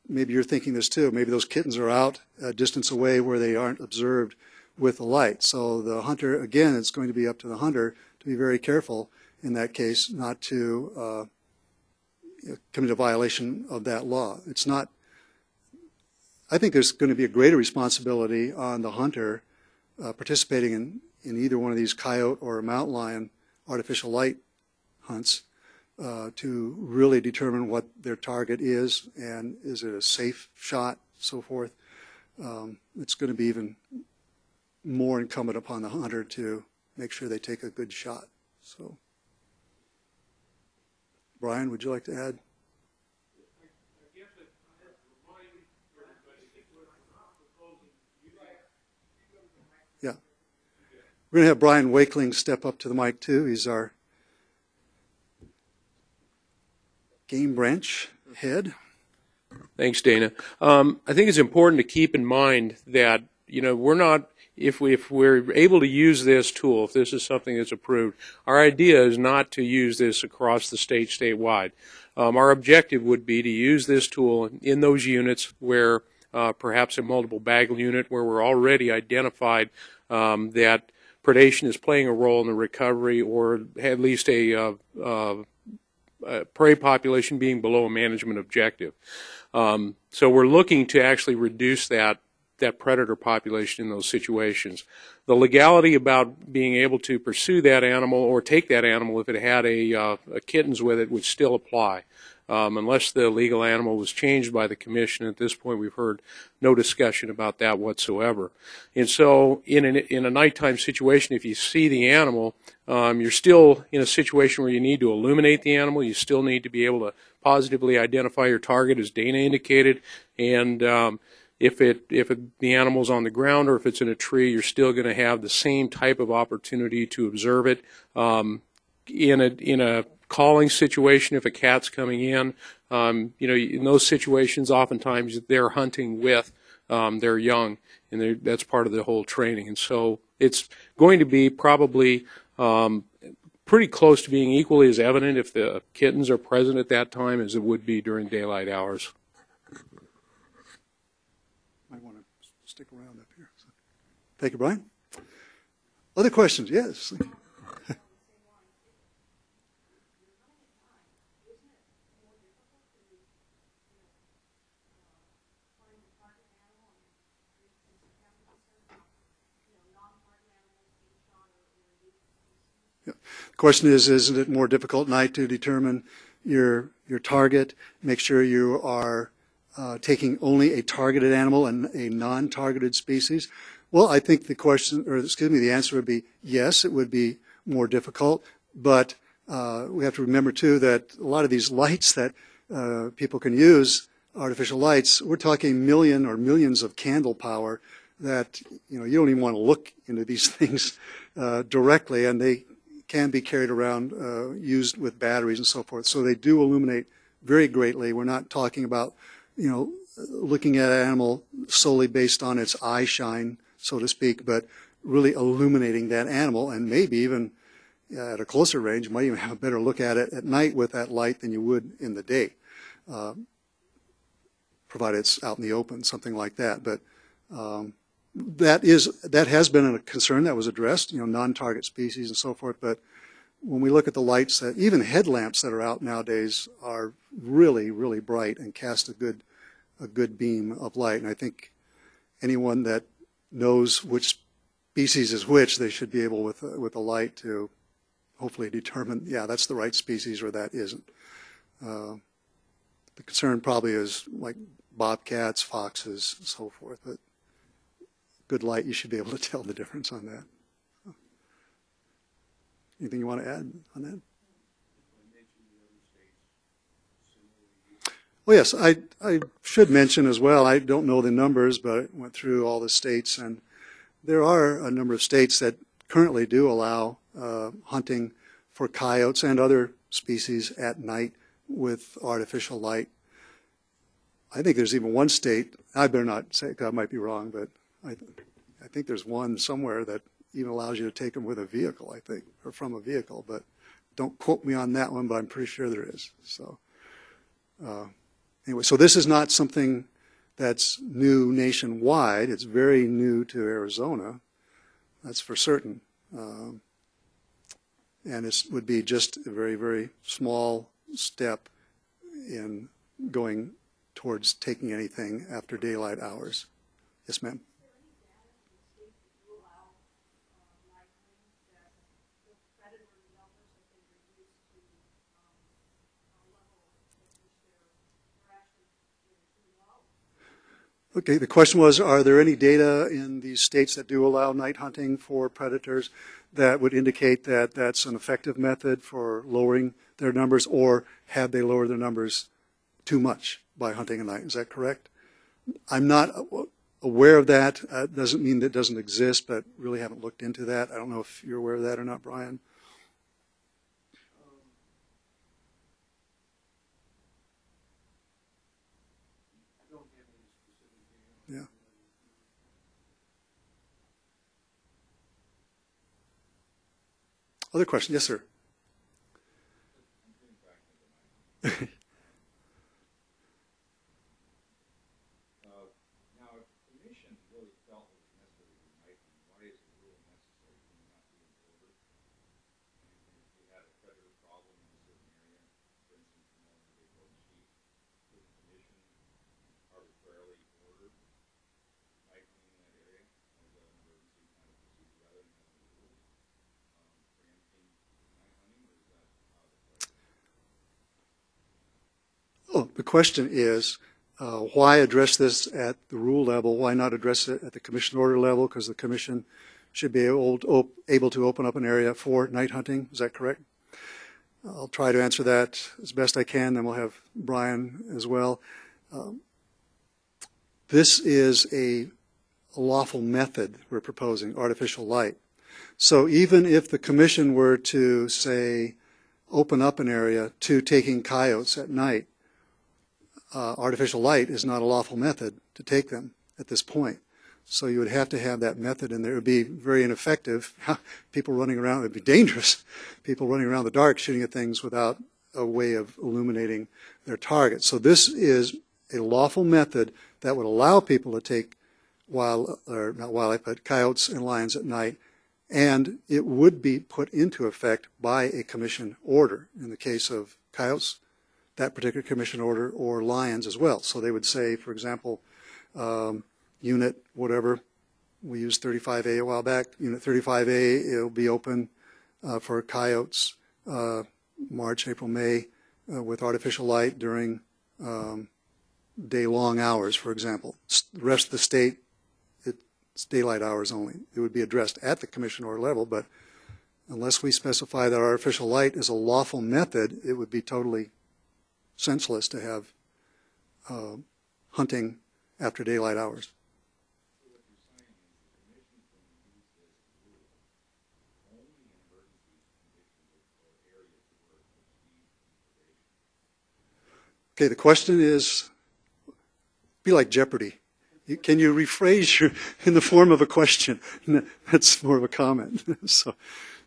Maybe you're thinking this too. Maybe those kittens are out a distance away where they aren't observed with the light. So the hunter, again, it's going to be up to the hunter to be very careful in that case not to commit a violation of that law. It's not, I think there's going to be a greater responsibility on the hunter participating in either one of these coyote or mountain lion artificial light hunts to really determine what their target is and is it a safe shot, so forth. It's going to be even more incumbent upon the hunter to make sure they take a good shot. So, Brian, would you like to add? I guess that I have to remind everybody that we're not proposing you. Yeah. We're going to have Brian Wakeling step up to the mic too. He's our game branch head. Thanks, Dana. I think it's important to keep in mind that, we're not, if we're able to use this tool, if this is something that's approved, our idea is not to use this across the state, statewide. Our objective would be to use this tool in those units where perhaps a multiple bag unit where we're already identified that predation is playing a role in the recovery or at least a prey population being below a management objective. So we're looking to actually reduce that predator population in those situations. The legality about being able to pursue that animal or take that animal if it had a kittens with it would still apply. Unless the legal animal was changed by the commission. At this point, we've heard no discussion about that whatsoever. And so in a nighttime situation, if you see the animal, you're still in a situation where you need to illuminate the animal. You still need to be able to positively identify your target, as Dana indicated. And if the animal's on the ground or if it's in a tree, you're still going to have the same type of opportunity to observe it. In a calling situation, if a cat's coming in, in those situations, oftentimes they're hunting with their young, and that's part of the whole training. And so it's going to be probably pretty close to being equally as evident if the kittens are present at that time as it would be during daylight hours. Might want to stick around up here. So, thank you, Brian. Other questions? Yes. The question is, isn't it more difficult at night to determine your target, make sure you are taking only a targeted animal and a non-targeted species? Well, I think the answer would be yes, it would be more difficult, but we have to remember too that a lot of these lights that people can use, artificial lights, we're talking millions of candle power that you don't even want to look into these things directly, and they can be carried around, used with batteries and so forth. So they do illuminate very greatly. We're not talking about, looking at an animal solely based on its eye shine, so to speak, but really illuminating that animal and maybe even, at a closer range, you might even have a better look at it at night with that light than you would in the day, provided it's out in the open, something like that. But that has been a concern that was addressed, non-target species and so forth. But when we look at the lights, that even headlamps that are out nowadays are really, really bright and cast a good beam of light. And I think anyone that knows which species is which, they should be able with a light to hopefully determine, yeah, that's the right species or that isn't. The concern probably is like bobcats, foxes, and so forth. But good light, you should be able to tell the difference on that. Anything you want to add on that? Well, yes, I should mention as well, I don't know the numbers, but I went through all the states, and there are a number of states that currently do allow hunting for coyotes and other species at night with artificial light. I think there's even one state, I better not say, because I might be wrong, but I think there's one somewhere that even allows you to take them with a vehicle, I think, or from a vehicle. But don't quote me on that one, but I'm pretty sure there is. So anyway, so this is not something that's new nationwide. It's very new to Arizona. That's for certain. And it would be just a very, very small step in going towards taking anything after daylight hours. Yes, ma'am. Okay, the question was, are there any data in these states that do allow night hunting for predators that would indicate that that's an effective method for lowering their numbers, or have they lowered their numbers too much by hunting at night? Is that correct? I'm not aware of that. Doesn't mean that it doesn't exist, but really haven't looked into that. I don't know if you're aware of that or not, Brian. Yeah. Other question? Yes, sir. Now, if the commission really felt it was necessary to night hunting, why is the rule necessary? Can you not be an order? And if you had a predator problem in a certain area, for instance, they killed sheep, would the commission arbitrarily order night hunting in that area as an emergency kind of procedure rather than having a rule preempting night hunting, or is that how the play? Oh, the question is, why address this at the rule level? Why not address it at the commission order level? Because the commission should be able to open up an area for night hunting. Is that correct? I'll try to answer that as best I can. Then we'll have Brian as well. This is a lawful method we're proposing, artificial light. So even if the commission were to, say, open up an area to taking coyotes at night, artificial light is not a lawful method to take them at this point. So you would have to have that method in there. It would be very ineffective. People running around, it would be dangerous. People running around the dark shooting at things without a way of illuminating their target. So this is a lawful method that would allow people to take coyotes and lions at night, and it would be put into effect by a commission order. In the case of coyotes, that particular commission order, or lions as well. So they would say, for example, unit whatever, we used 35A a while back, unit 35A, it'll be open for coyotes March, April, May with artificial light during day-long hours, for example. The rest of the state, it's daylight hours only. It would be addressed at the commission order level, but unless we specify that artificial light is a lawful method, it would be totally senseless to have hunting after daylight hours. So what you're saying is the commission can use this rule only in emergency conditions or areas where it would be predation. Okay, the question is, be like Jeopardy. Can you rephrase in the form of a question? That's more of a comment. So,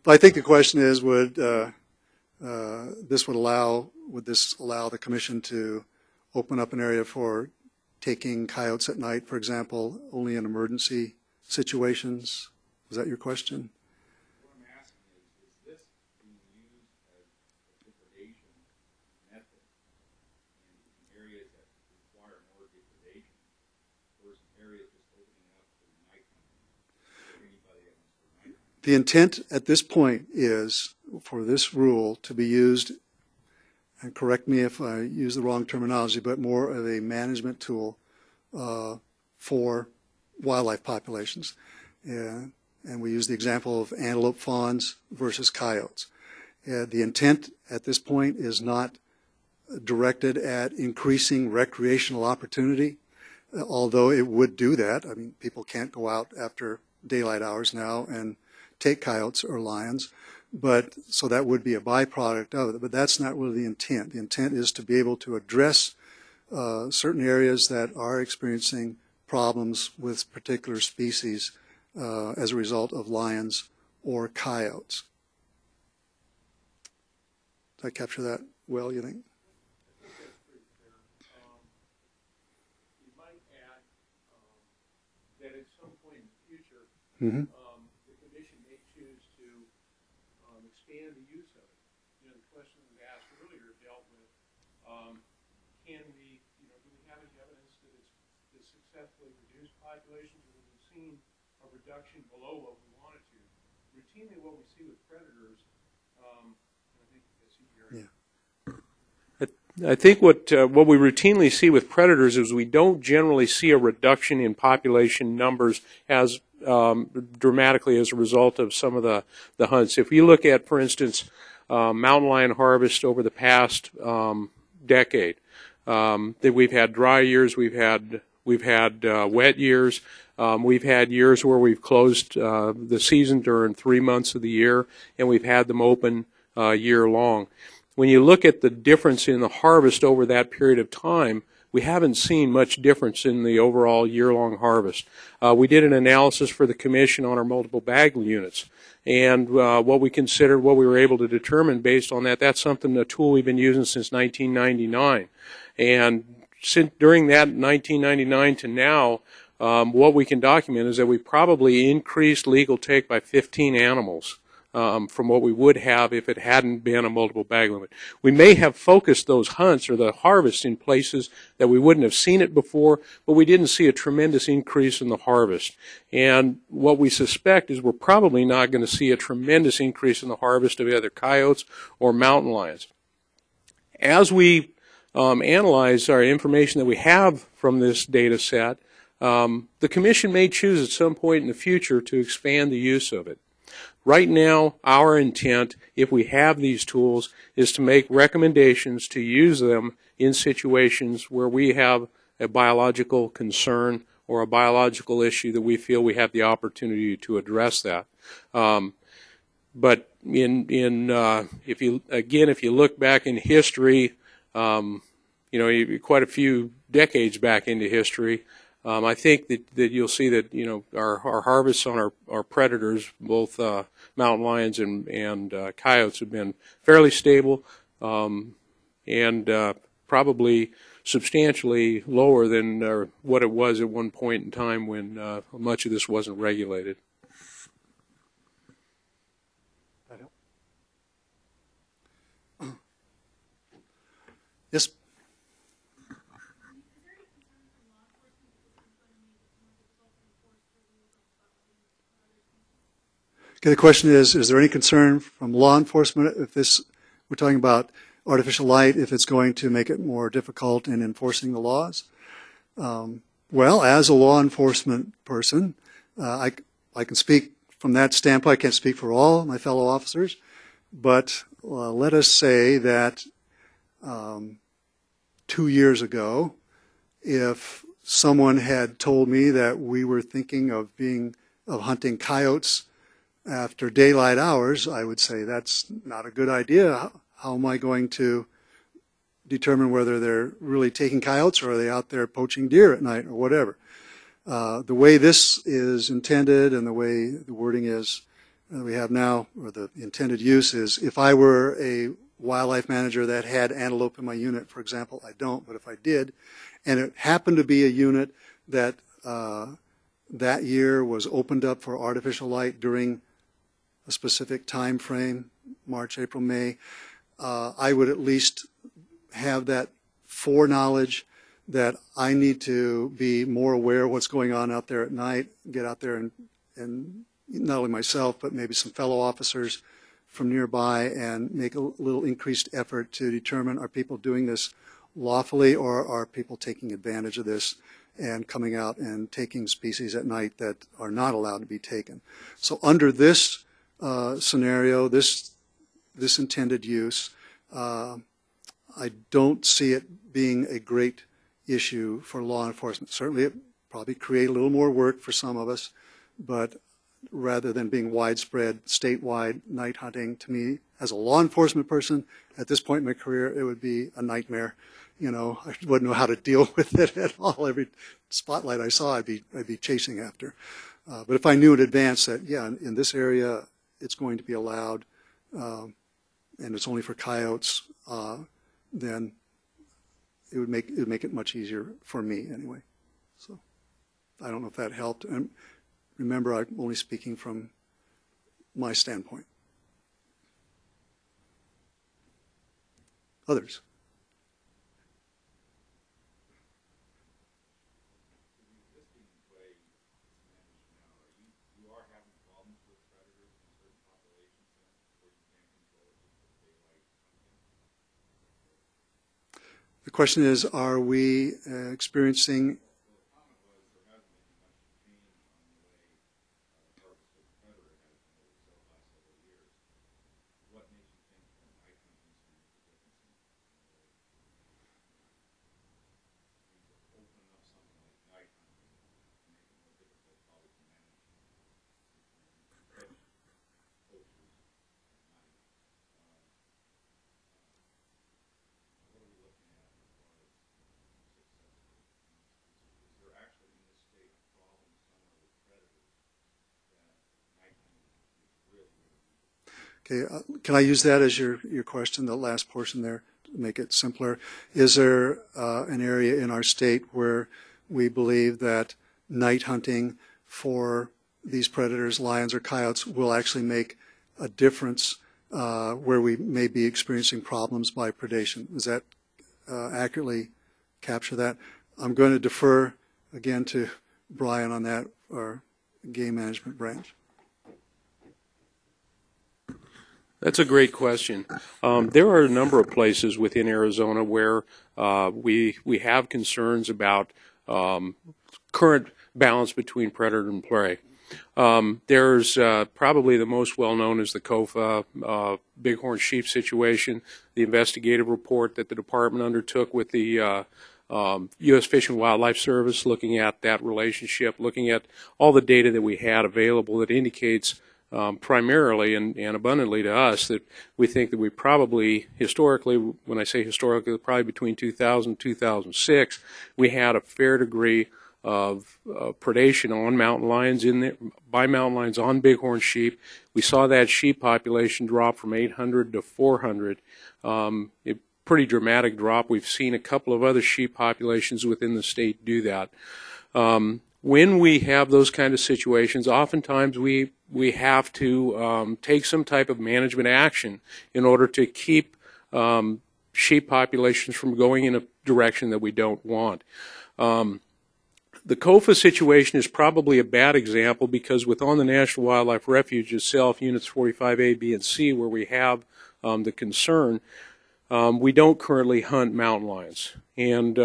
But I think the question is, would this allow the commission to open up an area for taking coyotes at night, for example, only in emergency situations? Was that your question? What I'm asking is this being used as a degradation method in areas that require more degradation, or is an area just opening up for night hunting for anybody that wants to night hunt? The intent at this point is for this rule to be used, and correct me if I use the wrong terminology, but more of a management tool for wildlife populations. And we use the example of antelope fawns versus coyotes. The intent at this point is not directed at increasing recreational opportunity, although it would do that. I mean, people can't go out after daylight hours now and take coyotes or lions, but so that would be a byproduct of it. But that's not really the intent. The intent is to be able to address certain areas that are experiencing problems with particular species as a result of lions or coyotes. Did I capture that well, you think? I think that's pretty fair. You might add that at some point in the future, Mm-hmm. the commission may choose to expand the use of it. You know, the question that was asked earlier dealt with, can we, do we have any evidence that it's successfully reduced populations, or we've seen a reduction below what we wanted to? Routinely, what we see with predators, and I think I see Jerry. Yeah. I think what we routinely see with predators is we don't generally see a reduction in population numbers as dramatically as a result of some of the hunts. If you look at, for instance, mountain lion harvest over the past decade, that we've had dry years, we've had wet years, we've had years where we've closed the season during 3 months of the year, and we've had them open year long. When you look at the difference in the harvest over that period of time, we haven't seen much difference in the overall year-long harvest. We did an analysis for the commission on our multiple bag units, and what we were able to determine based on that, that's a tool we've been using since 1999. And during that 1999 to now, what we can document is that we probably increased legal take by 15 animals. From what we would have if it hadn't been a multiple bag limit. We may have focused those hunts or the harvest in places that we wouldn't have seen it before, but we didn't see a tremendous increase in the harvest. And what we suspect is we're probably not going to see a tremendous increase in the harvest of either coyotes or mountain lions. As we analyze our information that we have from this data set, the commission may choose at some point in the future to expand the use of it. Right now, our intent, if we have these tools, is to make recommendations to use them in situations where we have a biological concern or a biological issue that we feel we have the opportunity to address that. But if you look back in history, quite a few decades back into history, I think that you'll see that our harvests on our predators, both mountain lions and coyotes, have been fairly stable and probably substantially lower than what it was at one point in time when much of this wasn't regulated. Yes. Okay, the question is there any concern from law enforcement if we're talking about artificial light, if it's going to make it more difficult in enforcing the laws? Well, as a law enforcement person, I can speak from that standpoint. I can't speak for all my fellow officers, but let us say that 2 years ago, if someone had told me that we were thinking of hunting coyotes after daylight hours, I would say that's not a good idea. How am I going to determine whether they're really taking coyotes or are they out there poaching deer at night or whatever? The way this is intended and the way the wording is, that we have now, or the intended use is, if I were a wildlife manager that had antelope in my unit, for example, I don't, but if I did, and it happened to be a unit that that year was opened up for artificial light during a specific time frame, March, April, May, I would at least have that foreknowledge that I need to be more aware of what's going on out there at night, get out there and not only myself, but maybe some fellow officers from nearby, and make a little increased effort to determine, are people doing this lawfully, or are people taking advantage of this and coming out and taking species at night that are not allowed to be taken. So under this scenario, this intended use, I don't see it being a great issue for law enforcement. Certainly it probably create a little more work for some of us, but rather than being widespread, statewide night hunting, to me, as a law enforcement person, at this point in my career, it would be a nightmare. You know, I wouldn't know how to deal with it at all. Every spotlight I saw, I'd be chasing after. But if I knew in advance that, yeah, in this area, it's going to be allowed, and it's only for coyotes, then it would make it much easier for me anyway. So I don't know if that helped. And remember, I'm only speaking from my standpoint. Others? The question is, are we experiencing Okay, can I use that as your question, the last portion there, to make it simpler? Is there an area in our state where we believe that night hunting for these predators, lions or coyotes, will actually make a difference where we may be experiencing problems by predation? Does that accurately capture that? I'm going to defer again to Brian on that, our game management branch. That's a great question. There are a number of places within Arizona where we have concerns about current balance between predator and prey. There's probably the most well-known is the COFA bighorn sheep situation, the investigative report that the department undertook with the U.S. Fish and Wildlife Service, looking at that relationship, looking at all the data that we had available that indicates primarily and abundantly to us that we think that we probably historically, when I say historically, probably between 2000 and 2006, we had a fair degree of predation on mountain lions by mountain lions on bighorn sheep. We saw that sheep population drop from 800 to 400. A pretty dramatic drop. We've seen a couple of other sheep populations within the state do that. When we have those kind of situations, oftentimes we have to take some type of management action in order to keep sheep populations from going in a direction that we don't want. The COFA situation is probably a bad example because within the National Wildlife Refuge itself, units 45A, B, and C, where we have the concern, we don't currently hunt mountain lions. And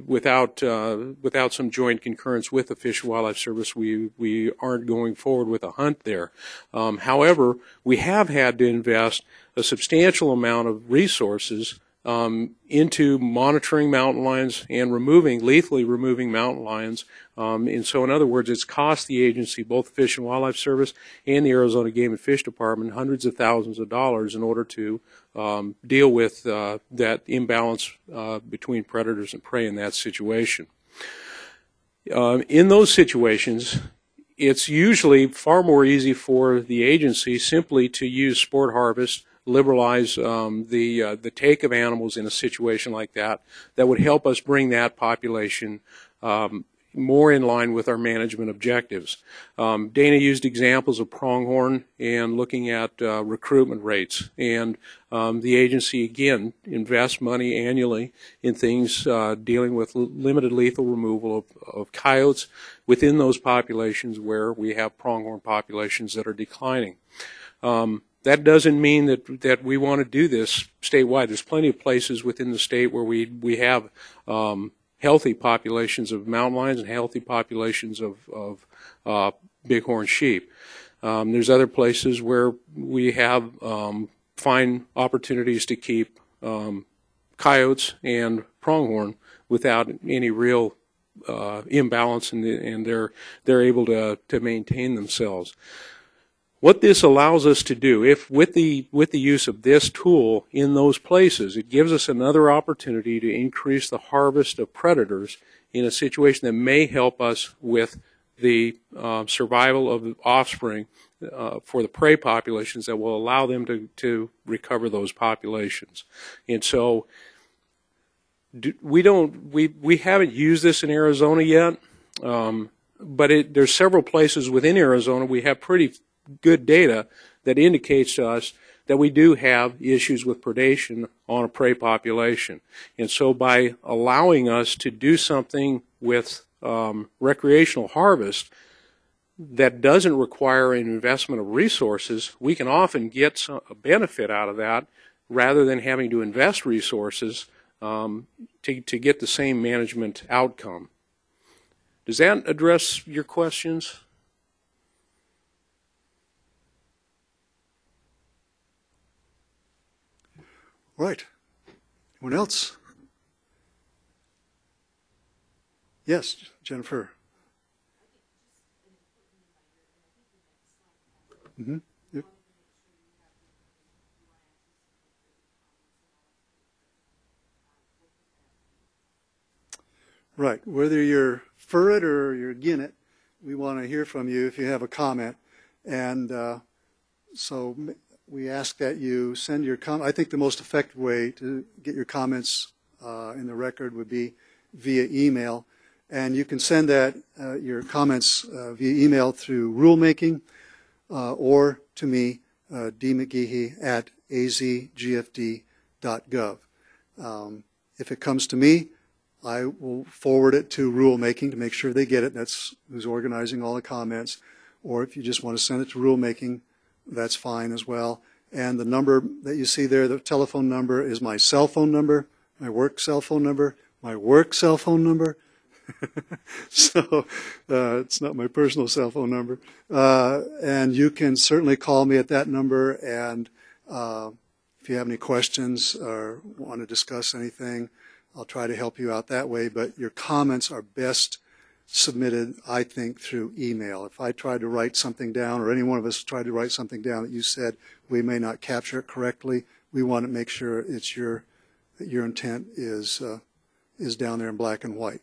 without some joint concurrence with the Fish and Wildlife Service, we aren't going forward with a hunt there. However, we have had to invest a substantial amount of resources into monitoring mountain lions and lethally removing mountain lions. And so, in other words, it's cost the agency, both the Fish and Wildlife Service and the Arizona Game and Fish Department, hundreds of thousands of dollars in order to deal with that imbalance between predators and prey in that situation. In those situations, it's usually far more easy for the agency simply to use sport harvest, liberalize the take of animals in a situation like that. That would help us bring that population more in line with our management objectives. Dana used examples of pronghorn and looking at recruitment rates. And the agency, again, invests money annually in things dealing with limited lethal removal of coyotes within those populations where we have pronghorn populations that are declining. That doesn't mean that we want to do this statewide. There's plenty of places within the state where we have healthy populations of mountain lions and healthy populations of bighorn sheep. There's other places where we have fine opportunities to keep coyotes and pronghorn without any real imbalance, and they're able to maintain themselves. What this allows us to do, if with the use of this tool in those places, it gives us another opportunity to increase the harvest of predators in a situation that may help us with the survival of the offspring for the prey populations that will allow them to recover those populations. And so we haven't used this in Arizona yet, but there's several places within Arizona we have pretty good data that indicates to us that we do have issues with predation on a prey population. And so by allowing us to do something with recreational harvest that doesn't require an investment of resources, we can often get a benefit out of that rather than having to invest resources to get the same management outcome. Does that address your questions? Right. Anyone else? Yes, Jennifer. Mm-hmm. Yep. Right. Whether you're for it or you're against it, we want to hear from you if you have a comment. And so we ask that you send your comment. I think the most effective way to get your comments in the record would be via email. And you can send that, your comments via email through rulemaking or to me, dmcgeehy@azgfd.gov. If it comes to me, I will forward it to rulemaking to make sure they get it. That's who's organizing all the comments. Or if you just want to send it to rulemaking, that's fine as well. And the number that you see there, the telephone number, is my cell phone number, my work cell phone number, my work cell phone number. So it's not my personal cell phone number. And you can certainly call me at that number. And if you have any questions or want to discuss anything, I'll try to help you out that way. But your comments are best submitted, I think, through email. If I tried to write something down, or any one of us tried to write something down that you said we may not capture it correctly, we want to make sure it's that your intent is down there in black and white.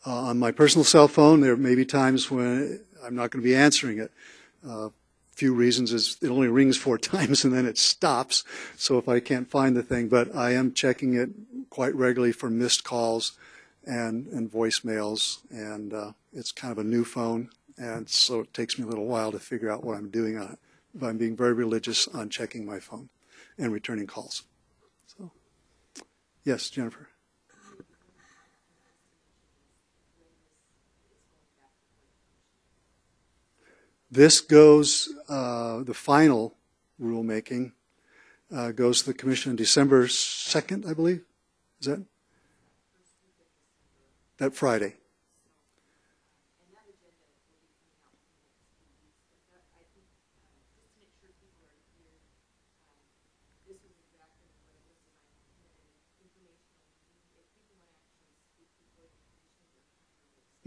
On my personal cell phone, there may be times when I'm not going to be answering it. Few reasons is it only rings 4 times and then it stops. So if I can't find the thing, but I am checking it quite regularly for missed calls and voicemails, and it's kind of a new phone, and so it takes me a little while to figure out what I'm doing on it. But I'm being very religious on checking my phone and returning calls. So, yes, Jennifer. This goes, the final rulemaking goes to the Commission December 2nd, I believe. Is that Friday?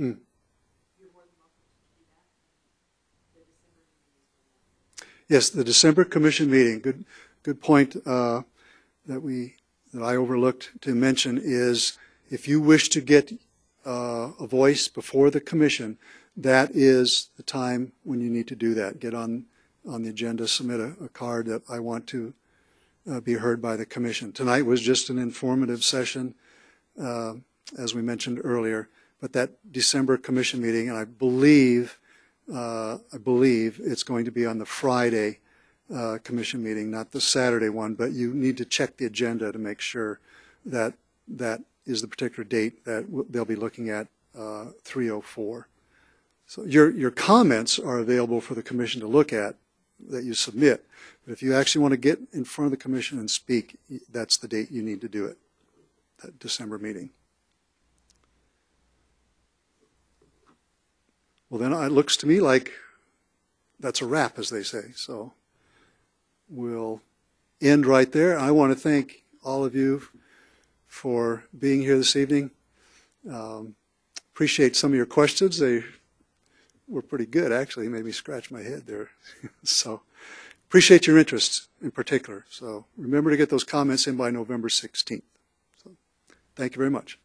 Mm. Yes, the December Commission meeting. Good point that I overlooked to mention is if you wish to get a voice before the Commission, that is the time when you need to do that. Get on the agenda, submit a card that I want to be heard by the commission. Tonight was just an informative session, as we mentioned earlier, but that December commission meeting, and I believe it's going to be on the Friday commission meeting, not the Saturday one, but you need to check the agenda to make sure that that is the particular date that they'll be looking at 304. So your comments are available for the commission to look at that you submit. But if you actually want to get in front of the commission and speak, that's the date you need to do it, that December meeting. Well, then it looks to me like that's a wrap, as they say. So we'll end right there. I want to thank all of you for being here this evening. Appreciate some of your questions. They were pretty good, actually. Made me scratch my head there. So appreciate your interest in particular. So remember to get those comments in by November 16th. So thank you very much.